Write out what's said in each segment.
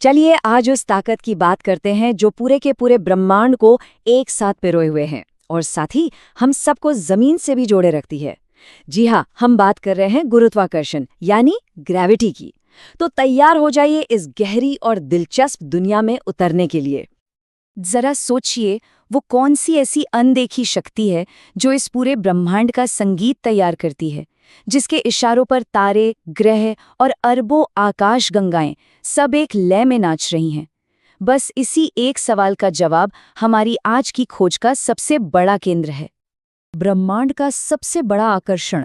चलिए आज उस ताकत की बात करते हैं जो पूरे के पूरे ब्रह्मांड को एक साथ पिरोए हुए हैं और साथ ही हम सबको जमीन से भी जोड़े रखती है। जी हाँ, हम बात कर रहे हैं गुरुत्वाकर्षण यानी ग्रेविटी की। तो तैयार हो जाइए इस गहरी और दिलचस्प दुनिया में उतरने के लिए। जरा सोचिए, वो कौन सी ऐसी अनदेखी शक्ति है जो इस पूरे ब्रह्मांड का संगीत तैयार करती है, जिसके इशारों पर तारे, ग्रह और अरबों आकाशगंगाएं सब एक लय में नाच रही हैं। बस इसी एक सवाल का जवाब हमारी आज की खोज का सबसे बड़ा केंद्र है, ब्रह्मांड का सबसे बड़ा आकर्षण।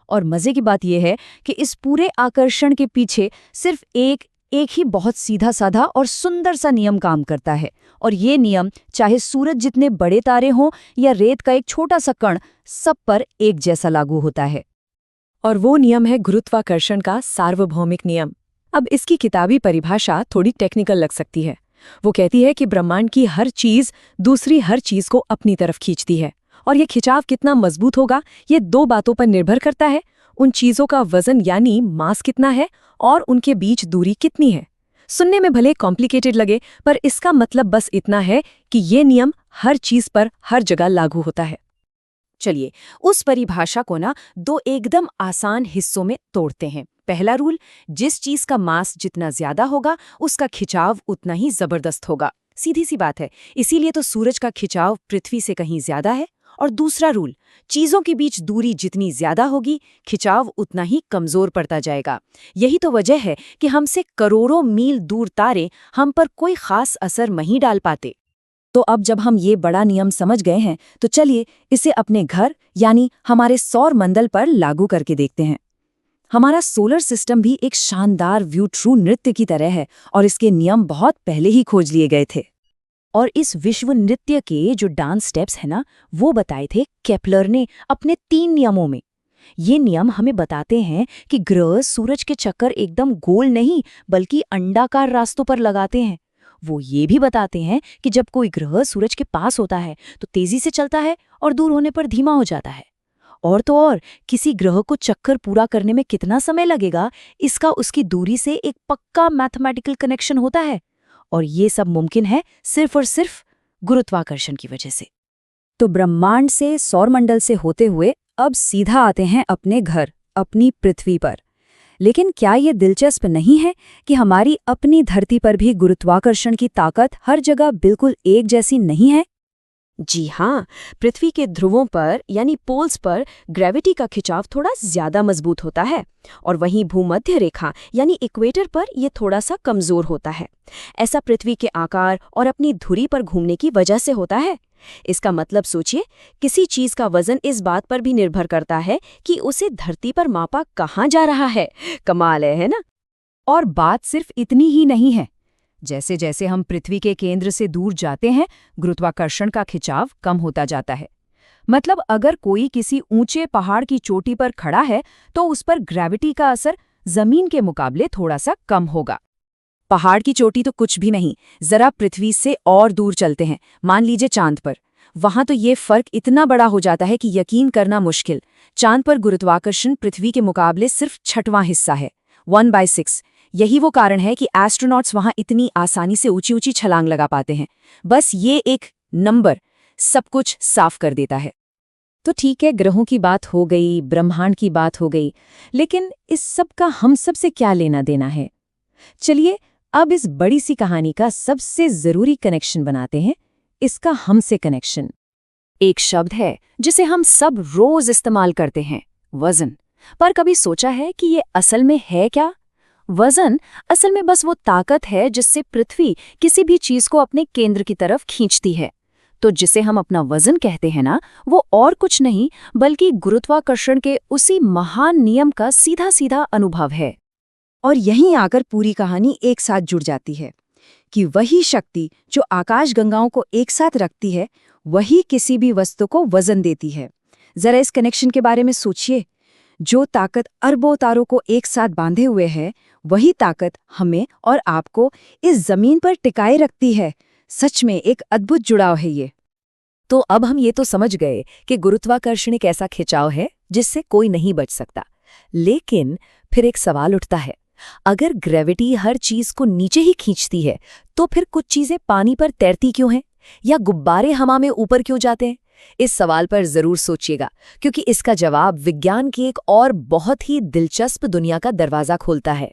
और मजे की बात यह है कि इस पूरे आकर्षण के पीछे सिर्फ एक ही बहुत सीधा साधा और सुंदर सा नियम काम करता है। और ये नियम चाहे सूरज जितने बड़े तारे हों या रेत का एक छोटा सा कण, सब पर एक जैसा लागू होता है। और वो नियम है गुरुत्वाकर्षण का सार्वभौमिक नियम। अब इसकी किताबी परिभाषा थोड़ी टेक्निकल लग सकती है। वो कहती है कि ब्रह्मांड की हर चीज दूसरी हर चीज को अपनी तरफ खींचती है, और ये खिंचाव कितना मजबूत होगा ये दो बातों पर निर्भर करता है। उन चीजों का वजन यानी मास कितना है और उनके बीच दूरी कितनी है। सुनने में भले कॉम्प्लिकेटेड लगे, पर इसका मतलब बस इतना है कि ये नियम हर चीज पर हर जगह लागू होता है। चलिए उस परिभाषा को दो एकदम आसान हिस्सों में तोड़ते हैं। पहला रूल, जिस चीज का मास जितना ज्यादा होगा उसका खिंचाव उतना ही जबरदस्त होगा। सीधी सी बात है, इसीलिए तो सूरज का खिंचाव पृथ्वी से कहीं ज्यादा है। और दूसरा रूल, चीजों के बीच दूरी जितनी ज्यादा होगी खिंचाव उतना ही कमजोर पड़ता जाएगा। यही तो वजह है कि हमसे करोड़ों मील दूर तारे हम पर कोई खास असर नहीं डाल पाते। तो अब जब हम ये बड़ा नियम समझ गए हैं, तो चलिए इसे अपने घर यानी हमारे सौर मंडल पर लागू करके देखते हैं। हमारा सोलर सिस्टम भी एक शानदार व्यू-ट्रू नृत्य की तरह है और इसके नियम बहुत पहले ही खोज लिए गए थे। और इस विश्व नृत्य के जो डांस स्टेप्स है वो बताए थे केपलर ने अपने 3 नियमों में। ये नियम हमें बताते हैं कि ग्रह सूरज के चक्कर एकदम गोल नहीं बल्कि अंडाकार रास्तों पर लगाते हैं। वो ये भी बताते हैं कि जब कोई ग्रह सूरज के पास होता है तो तेजी से चलता है और दूर होने पर धीमा हो जाता है। और तो और, किसी ग्रह को चक्कर पूरा करने में कितना समय लगेगा इसका उसकी दूरी से एक पक्का मैथमेटिकल कनेक्शन होता है। और ये सब मुमकिन है सिर्फ और सिर्फ गुरुत्वाकर्षण की वजह से। तो ब्रह्मांड से, सौरमंडल से होते हुए अब सीधा आते हैं अपने घर, अपनी पृथ्वी पर। लेकिन क्या ये दिलचस्प नहीं है कि हमारी अपनी धरती पर भी गुरुत्वाकर्षण की ताकत हर जगह बिल्कुल एक जैसी नहीं है? जी हाँ, पृथ्वी के ध्रुवों पर यानी पोल्स पर ग्रेविटी का खिंचाव थोड़ा ज्यादा मजबूत होता है, और वहीं भूमध्य रेखा यानी इक्वेटर पर यह थोड़ा सा कमजोर होता है। ऐसा पृथ्वी के आकार और अपनी धुरी पर घूमने की वजह से होता है। इसका मतलब सोचिए, किसी चीज का वजन इस बात पर भी निर्भर करता है कि उसे धरती पर मापा कहाँ जा रहा है। कमाल है ना? और बात सिर्फ इतनी ही नहीं है। जैसे जैसे हम पृथ्वी के केंद्र से दूर जाते हैं, गुरुत्वाकर्षण का खिंचाव कम होता जाता है। मतलब अगर कोई किसी ऊंचे पहाड़ की चोटी पर खड़ा है तो उस पर ग्रेविटी का असर जमीन के मुकाबले थोड़ा सा कम होगा। पहाड़ की चोटी तो कुछ भी नहीं, जरा पृथ्वी से और दूर चलते हैं, मान लीजिए चांद पर। वहां तो ये फर्क इतना बड़ा हो जाता है कि यकीन करना मुश्किल। चांद पर गुरुत्वाकर्षण पृथ्वी के मुकाबले सिर्फ 6वां हिस्सा है, 1/6। यही वो कारण है कि एस्ट्रोनॉट्स वहां इतनी आसानी से ऊंची ऊंची छलांग लगा पाते हैं। बस ये एक नंबर सब कुछ साफ कर देता है। तो ठीक है, ग्रहों की बात हो गई, ब्रह्मांड की बात हो गई, लेकिन इस सब का हम सब से क्या लेना देना है? चलिए अब इस बड़ी सी कहानी का सबसे जरूरी कनेक्शन बनाते हैं, इसका हमसे कनेक्शन। एक शब्द है जिसे हम सब रोज इस्तेमाल करते हैं, वजन। पर कभी सोचा है कि ये असल में है क्या? वजन असल में बस वो ताकत है जिससे पृथ्वी किसी भी चीज को अपने केंद्र की तरफ खींचती है। तो जिसे हम अपना वजन कहते हैं वो और कुछ नहीं बल्कि गुरुत्वाकर्षण के उसी महान नियम का सीधा सीधा अनुभव है। और यहीं आकर पूरी कहानी एक साथ जुड़ जाती है कि वही शक्ति जो आकाशगंगाओं को एक साथ रखती है, वही किसी भी वस्तु को वजन देती है। जरा इस कनेक्शन के बारे में सोचिए। जो ताकत अरबों तारों को एक साथ बांधे हुए है, वही ताकत हमें और आपको इस जमीन पर टिकाए रखती है। सच में एक अद्भुत जुड़ाव है ये। तो अब हम ये तो समझ गए कि गुरुत्वाकर्षण एक ऐसा खिंचाव है जिससे कोई नहीं बच सकता। लेकिन फिर एक सवाल उठता है, अगर ग्रेविटी हर चीज को नीचे ही खींचती है, तो फिर कुछ चीजें पानी पर तैरती क्यों हैं? या गुब्बारे हवा में ऊपर क्यों जाते हैं? इस सवाल पर जरूर सोचिएगा, क्योंकि इसका जवाब विज्ञान की एक और बहुत ही दिलचस्प दुनिया का दरवाजा खोलता है।